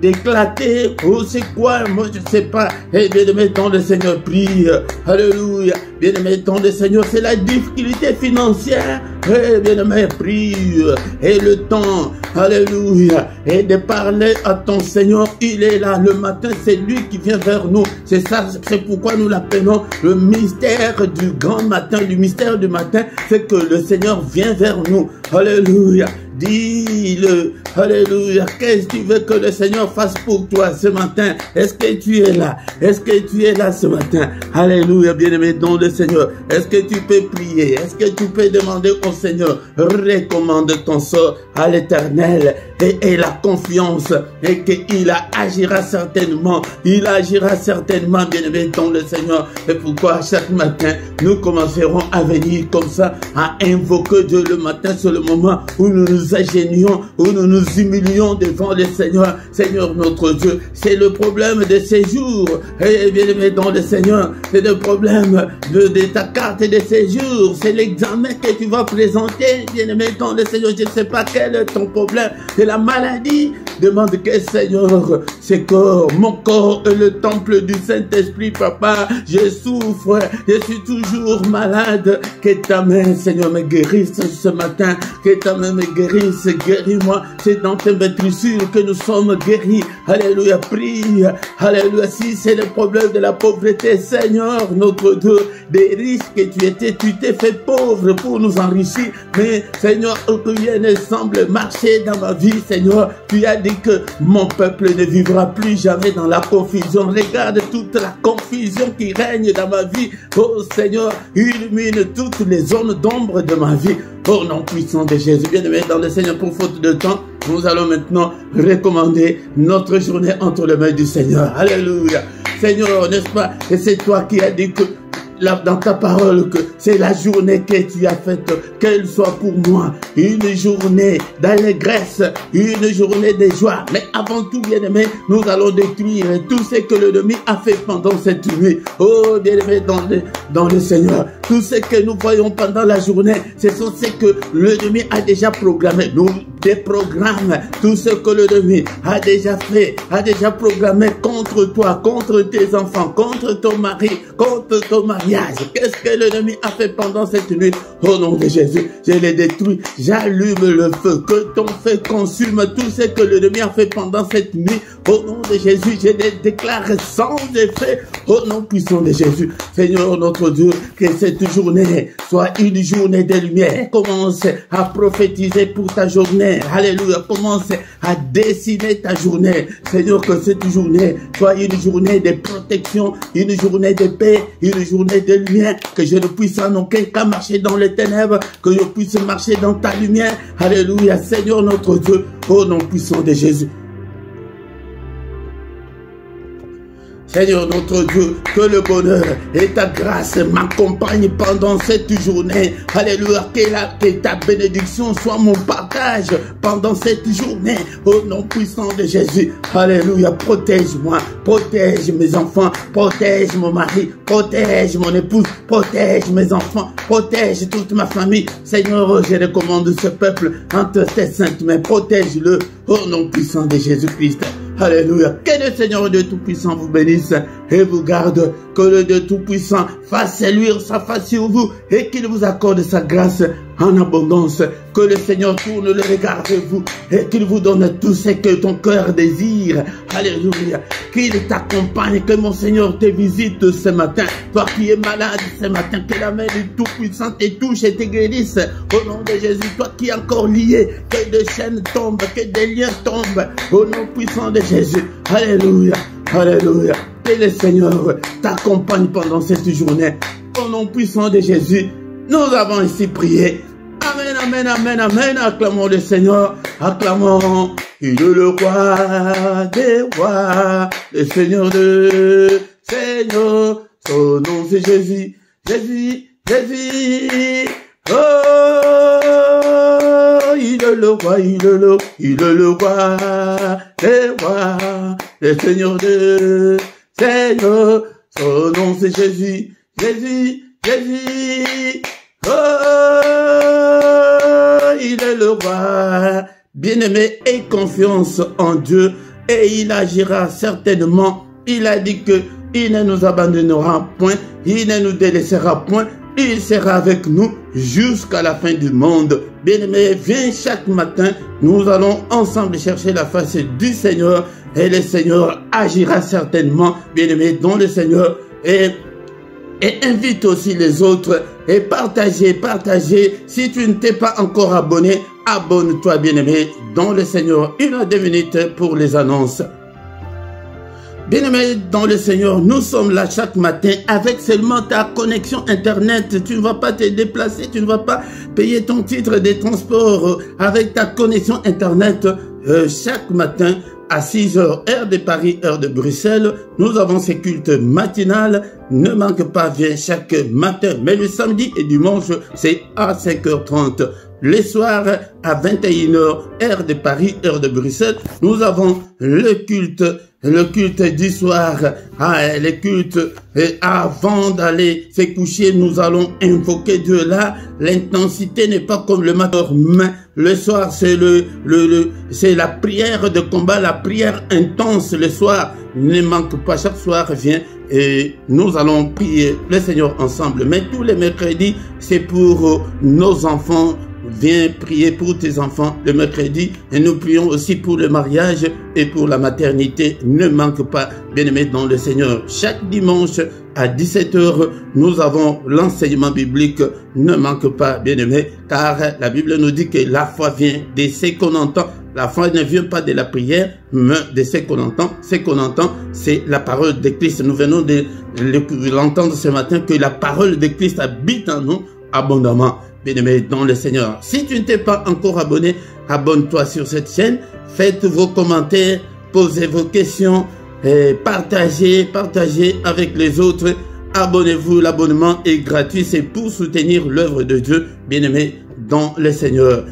d'éclater, ou c'est quoi, moi je ne sais pas, et bien-aimé dans le Seigneur, prie, alléluia, bien-aimé dans le Seigneur, c'est la difficulté financière, et bien-aimé, prie, et le temps, alléluia, et de parler à ton Seigneur, il est là, le matin, c'est lui qui vient vers nous, c'est ça, c'est pourquoi nous l'appelons le mystère du grand matin, du mystère du matin, c'est que le Seigneur vient vers nous, alléluia. Dis-le, alléluia, qu'est-ce que tu veux que le Seigneur fasse pour toi ce matin? Est-ce que tu es là? Est-ce que tu es là ce matin? Alléluia, bien-aimé dans le Seigneur. Est-ce que tu peux prier? Est-ce que tu peux demander au Seigneur? Recommande ton sort à l'Éternel et la confiance et qu'il agira certainement. Il agira certainement, bien-aimé dans le Seigneur. Et pourquoi chaque matin, nous commencerons à venir comme ça, à invoquer Dieu le matin, c'est le moment où nous nous agenouillons, où nous nous humilions devant le Seigneur. Seigneur notre Dieu, c'est le problème de ces jours. Et bien aimé dans le Seigneur, c'est le problème de ta carte de séjour. C'est l'examen que tu vas présenter, bien aimé dans le Seigneur. Je ne sais pas quel est ton problème. C'est la maladie. Demande que Seigneur, c'est corps, mon corps est le temple du Saint-Esprit, papa. Je souffre, je suis toujours malade. Que ta main, Seigneur, me guérisse ce matin. Que ta main me guérisse, guéris-moi. C'est dans tes maîtrissures que nous sommes guéris. Alléluia, prie. Alléluia, si c'est le problème de la pauvreté, Seigneur, notre Dieu, des riches que tu t'es fait pauvre pour nous enrichir. Mais, Seigneur, rien ne semble marcher dans ma vie, Seigneur. Tu as dit que mon peuple ne vivra plus jamais dans la confusion. Regarde toute la confusion qui règne dans ma vie. Oh Seigneur, illumine toutes les zones d'ombre de ma vie. Au nom puissant de Jésus, bien-aimé dans le Seigneur, pour faute de temps, nous allons maintenant recommander notre journée entre les mains du Seigneur. Alléluia. Seigneur, n'est-ce pas? Et c'est toi qui as dit que dans ta parole que c'est la journée que tu as faite, qu'elle soit pour moi une journée d'allégresse, une journée de joie. Mais avant tout, bien-aimé, nous allons détruire tout ce que l'ennemi a fait pendant cette nuit. Oh, bien-aimé, dans le Seigneur, tout ce que nous voyons pendant la journée, ce sont ce que l'ennemi a déjà programmé. Nous déprogramme tout ce que l'ennemi a déjà fait, a déjà programmé contre toi, contre tes enfants, contre ton mari, contre ton mariage. Qu'est-ce que l'ennemi a fait pendant cette nuit? Au nom de Jésus, je les détruis. J'allume le feu. Que ton feu consume tout ce que l'ennemi a fait pendant cette nuit. Au nom de Jésus, je les déclare sans effet. Au nom puissant de Jésus, Seigneur notre Dieu, que cette journée soit une journée de lumière. Commence à prophétiser pour ta journée. Alléluia. Commence à dessiner ta journée. Seigneur, que cette journée soit une journée de protection, une journée de paix, une journée de lumière, que je ne puisse en aucun cas marcher dans les ténèbres, que je puisse marcher dans ta lumière. Alléluia, Seigneur notre Dieu, au nom puissant de Jésus. Seigneur notre Dieu, que le bonheur et ta grâce m'accompagnent pendant cette journée. Alléluia, que ta bénédiction soit mon partage pendant cette journée. Au nom puissant de Jésus. Alléluia, protège-moi, protège mes enfants, protège mon mari, protège mon épouse, protège mes enfants, protège toute ma famille. Seigneur, je recommande ce peuple entre tes saintes mains. Protège-le au nom puissant de Jésus-Christ. Alléluia. Que le Seigneur Dieu Tout-Puissant vous bénisse et vous garde. Que le Dieu Tout-Puissant fasse luire sa face sur vous et qu'il vous accorde sa grâce en abondance. Que le Seigneur tourne le regard vers vous et qu'il vous donne tout ce que ton cœur désire. Alléluia. Qu'il t'accompagne, que mon Seigneur te visite ce matin. Toi qui es malade ce matin, que la main du Tout-Puissant te touche et te guérisse. Au nom de Jésus, toi qui es encore lié, que des chaînes tombent, que des liens tombent. Au nom puissant de Jésus. Alléluia. Alléluia. Que le Seigneur t'accompagne pendant cette journée. Au nom puissant de Jésus, nous avons ici prié. Amen, amen, amen, amen. Acclamons le Seigneur. Acclamons. Il est le roi des rois. Le Seigneur de Seigneur. Son nom c'est Jésus. Jésus, Jésus. Oh, il est le roi, il est le roi, le roi, le Seigneur de Seigneur. Son nom c'est Jésus, Jésus, Jésus. Oh, il est le roi. Bien-aimé, aie confiance en Dieu et il agira certainement. Il a dit que il ne nous abandonnera point, il ne nous délaissera point. Il sera avec nous jusqu'à la fin du monde. Bien-aimé, viens chaque matin. Nous allons ensemble chercher la face du Seigneur. Et le Seigneur agira certainement, bien-aimé, dans le Seigneur. Et invite aussi les autres. Et partagez. Si tu ne t'es pas encore abonné, abonne-toi, bien-aimé, dans le Seigneur. 1 à 2 minutes pour les annonces. Bien-aimé dans le Seigneur, nous sommes là chaque matin avec seulement ta connexion Internet. Tu ne vas pas te déplacer, tu ne vas pas payer ton titre de transport avec ta connexion Internet. Chaque matin à 6 heures, heure de Paris, heure de Bruxelles, nous avons ces cultes matinales. Ne manque pas, viens chaque matin. Mais le samedi et dimanche, c'est à 5h30. Les soirs à 21h, heure de Paris, heure de Bruxelles, nous avons le culte du soir, le culte avant d'aller se coucher, nous allons invoquer Dieu là. L'intensité n'est pas comme le matin, mais le soir c'est c'est la prière de combat, la prière intense le soir. Ne manque pas, chaque soir viens et nous allons prier le Seigneur ensemble. Mais tous les mercredis, c'est pour nos enfants. Viens prier pour tes enfants le mercredi et nous prions aussi pour le mariage et pour la maternité. Ne manque pas, bien-aimé dans le Seigneur. Chaque dimanche à 17h, nous avons l'enseignement biblique. Ne manque pas, bien-aimé, car la Bible nous dit que la foi vient de ce qu'on entend. La foi ne vient pas de la prière, mais de ce qu'on entend. Ce qu'on entend, c'est la parole de Christ. Nous venons de l'entendre ce matin que la parole de Christ habite en nous abondamment. Bien-aimé dans le Seigneur. Si tu ne t'es pas encore abonné, abonne-toi sur cette chaîne. Faites vos commentaires, posez vos questions, partagez avec les autres. Abonnez-vous, l'abonnement est gratuit. C'est pour soutenir l'œuvre de Dieu, bien-aimé dans le Seigneur.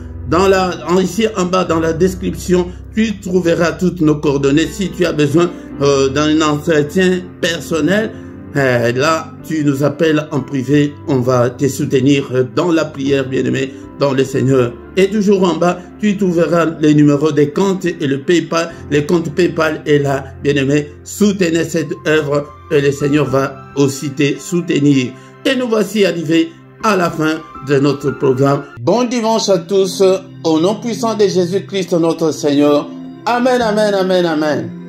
Ici en bas dans la description, tu trouveras toutes nos coordonnées. Si tu as besoin d'un entretien personnel, là, tu nous appelles en privé, on va te soutenir dans la prière, bien-aimé, dans le Seigneur. Et toujours en bas, tu trouveras les numéros des comptes et le PayPal, les comptes PayPal est là, bien-aimé. Soutenez cette œuvre et le Seigneur va aussi te soutenir. Et nous voici arrivés à la fin de notre programme. Bon dimanche à tous, au nom puissant de Jésus-Christ notre Seigneur. Amen, amen, amen, amen.